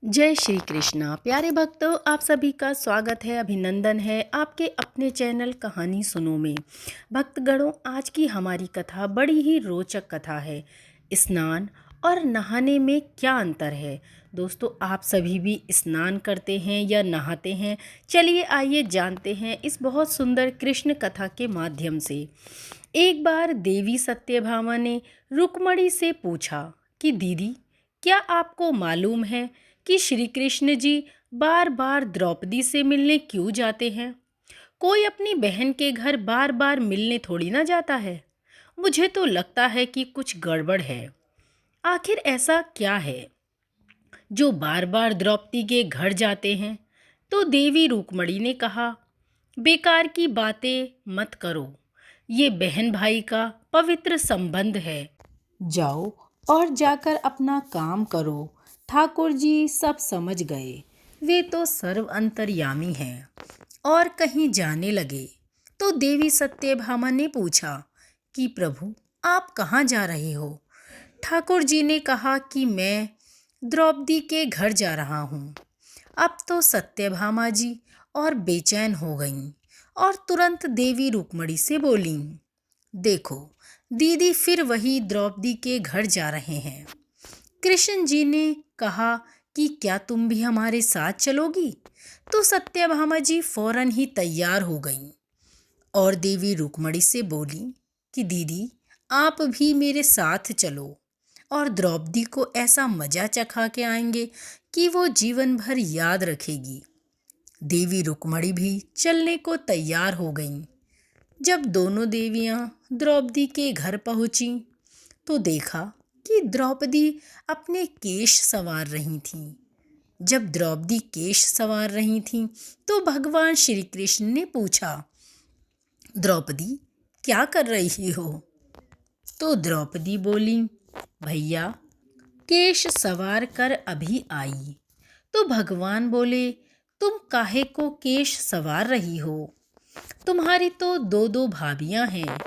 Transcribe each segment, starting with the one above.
जय श्री कृष्णा। प्यारे भक्तों, आप सभी का स्वागत है, अभिनंदन है आपके अपने चैनल कहानी सुनो में। भक्तगणों, आज की हमारी कथा बड़ी ही रोचक कथा है। स्नान और नहाने में क्या अंतर है? दोस्तों, आप सभी भी स्नान करते हैं या नहाते हैं? चलिए आइए जानते हैं इस बहुत सुंदर कृष्ण कथा के माध्यम से। एक बार देवी सत्यभामा ने रुक्मणी से पूछा कि दीदी, क्या आपको मालूम है कि श्री कृष्ण जी बार बार द्रौपदी से मिलने क्यों जाते हैं? कोई अपनी बहन के घर बार बार मिलने थोड़ी ना जाता है। मुझे तो लगता है कि कुछ गड़बड़ है। आखिर ऐसा क्या है जो बार बार द्रौपदी के घर जाते हैं? तो देवी रुक्मणी ने कहा, बेकार की बातें मत करो। ये बहन भाई का पवित्र संबंध है। जाओ और जाकर अपना काम करो। ठाकुर जी सब समझ गए। वे तो सर्व अंतर्यामी हैं। और कहीं जाने लगे तो देवी सत्यभामा ने पूछा कि प्रभु, आप कहाँ जा रहे हो? ठाकुर जी ने कहा कि मैं द्रौपदी के घर जा रहा हूँ। अब तो सत्यभामा जी और बेचैन हो गईं और तुरंत देवी रुक्मणी से बोलीं, देखो, दीदी फिर वही द्रौपदी के घर जा रहे हैं। कृष्ण जी ने कहा कि क्या तुम भी हमारे साथ चलोगी? तो सत्यभामा जी फौरन ही तैयार हो गईं और देवी रुक्मणी से बोली कि दीदी, आप भी मेरे साथ चलो और द्रौपदी को ऐसा मजा चखा के आएंगे कि वो जीवन भर याद रखेगी। देवी रुक्मणी भी चलने को तैयार हो गईं। जब दोनों देवियां द्रौपदी के घर पहुंची तो देखा कि द्रौपदी अपने केश संवार रही थीं। जब द्रौपदी केश संवार रही थीं तो भगवान श्री कृष्ण ने पूछा, द्रौपदी, क्या कर रही हो? तो द्रौपदी बोली, भैया, केश संवार कर अभी आई। तो भगवान बोले, तुम काहे को केश संवार रही हो? तुम्हारी तो दो दो भाभियां हैं,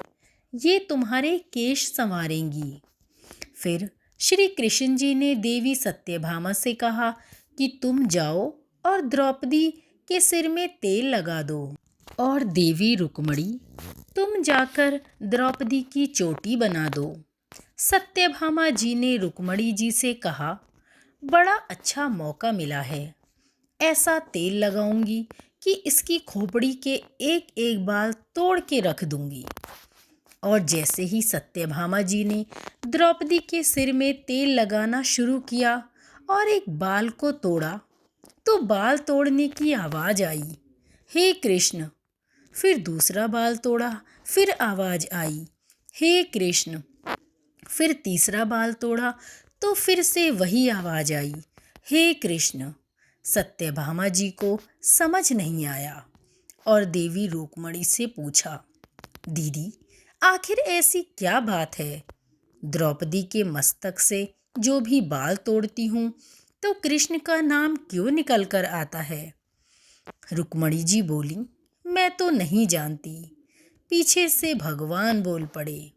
ये तुम्हारे केश संवारेंगी। फिर श्री कृष्ण जी ने देवी सत्यभामा से कहा कि तुम जाओ और द्रौपदी के सिर में तेल लगा दो। और देवी रुक्मणी, तुम जाकर द्रौपदी की चोटी बना दो। सत्यभामा जी ने रुक्मणी जी से कहा, बड़ा अच्छा मौका मिला है। ऐसा तेल लगाऊंगी कि इसकी खोपड़ी के एक एक बाल तोड़ के रख दूंगी। और जैसे ही सत्यभामा जी ने द्रौपदी के सिर में तेल लगाना शुरू किया और एक बाल को तोड़ा तो बाल तोड़ने की आवाज़ आई, हे कृष्ण। फिर दूसरा बाल तोड़ा, फिर आवाज़ आई, हे कृष्ण। फिर तीसरा बाल तोड़ा तो फिर से वही आवाज़ आई, हे कृष्ण। सत्यभामा जी को समझ नहीं आया और देवी रुक्मणी से पूछा, दीदी, आखिर ऐसी क्या बात है? द्रौपदी के मस्तक से जो भी बाल तोड़ती हूँ तो कृष्ण का नाम क्यों निकल कर आता है? रुक्मणी जी बोली, मैं तो नहीं जानती। पीछे से भगवान बोल पड़े,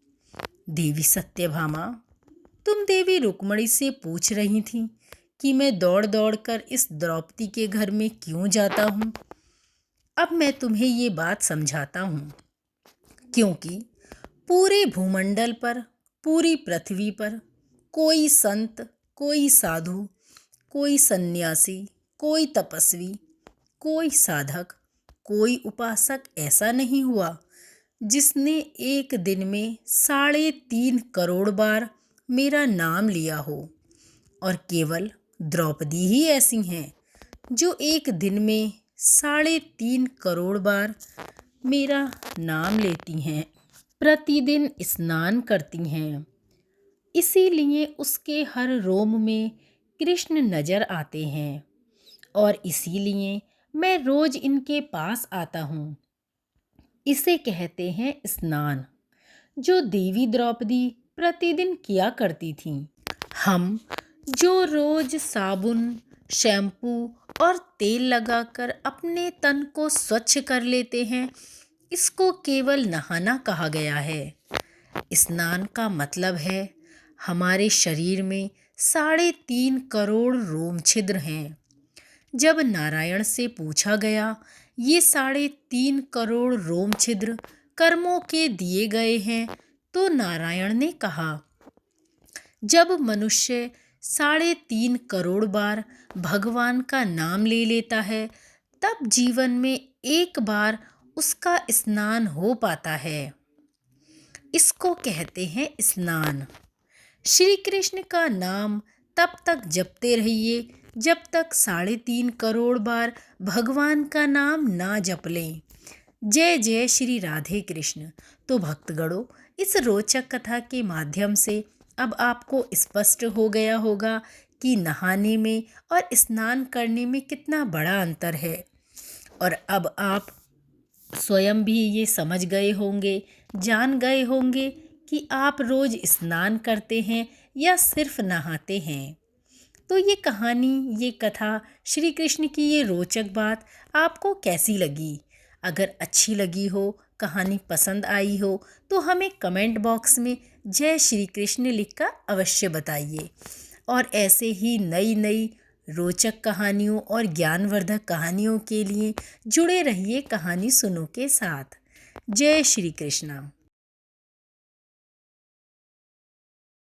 देवी सत्यभामा, तुम देवी रुक्मणी से पूछ रही थी कि मैं दौड़ दौड़ कर इस द्रौपदी के घर में क्यों जाता हूँ। अब मैं तुम्हें ये बात समझाता हूँ। क्योंकि पूरे भूमंडल पर, पूरी पृथ्वी पर कोई संत, कोई साधु, कोई सन्यासी, कोई तपस्वी, कोई साधक, कोई उपासक ऐसा नहीं हुआ जिसने एक दिन में 3.5 करोड़ बार मेरा नाम लिया हो। और केवल द्रौपदी ही ऐसी हैं जो एक दिन में 3.5 करोड़ बार मेरा नाम लेती हैं, प्रतिदिन स्नान करती हैं। इसीलिए उसके हर रोम में कृष्ण नजर आते हैं और इसीलिए मैं रोज इनके पास आता हूँ। इसे कहते हैं स्नान, जो देवी द्रौपदी प्रतिदिन किया करती थीं। हम जो रोज साबुन, शैम्पू और तेल लगाकर अपने तन को स्वच्छ कर लेते हैं, इसको केवल नहाना कहा गया है। स्नान का मतलब है हमारे शरीर में 3.5 करोड़ रोम छिद्र हैं। जब नारायण से पूछा गया, ये 3.5 करोड़ रोम छिद्र कर्मों के दिए गए हैं, तो नारायण ने कहा, जब मनुष्य 3.5 करोड़ बार भगवान का नाम ले लेता है, तब जीवन में एक बार उसका स्नान हो पाता है। इसको कहते हैं स्नान। श्री कृष्ण का नाम तब तक जपते रहिए जब तक 3.5 करोड़ बार भगवान का नाम ना जप लें। जय जय श्री राधे कृष्ण। तो भक्तगणों, इस रोचक कथा के माध्यम से अब आपको स्पष्ट हो गया होगा कि नहाने में और स्नान करने में कितना बड़ा अंतर है। और अब आप स्वयं भी ये समझ गए होंगे, जान गए होंगे कि आप रोज स्नान करते हैं या सिर्फ नहाते हैं। तो ये कहानी, ये कथा, श्री कृष्ण की ये रोचक बात आपको कैसी लगी? अगर अच्छी लगी हो, कहानी पसंद आई हो, तो हमें कमेंट बॉक्स में जय श्री कृष्ण लिखकर अवश्य बताइए। और ऐसे ही नई नई रोचक कहानियों और ज्ञानवर्धक कहानियों के लिए जुड़े रहिए कहानी सुनो के साथ। जय श्री कृष्ण।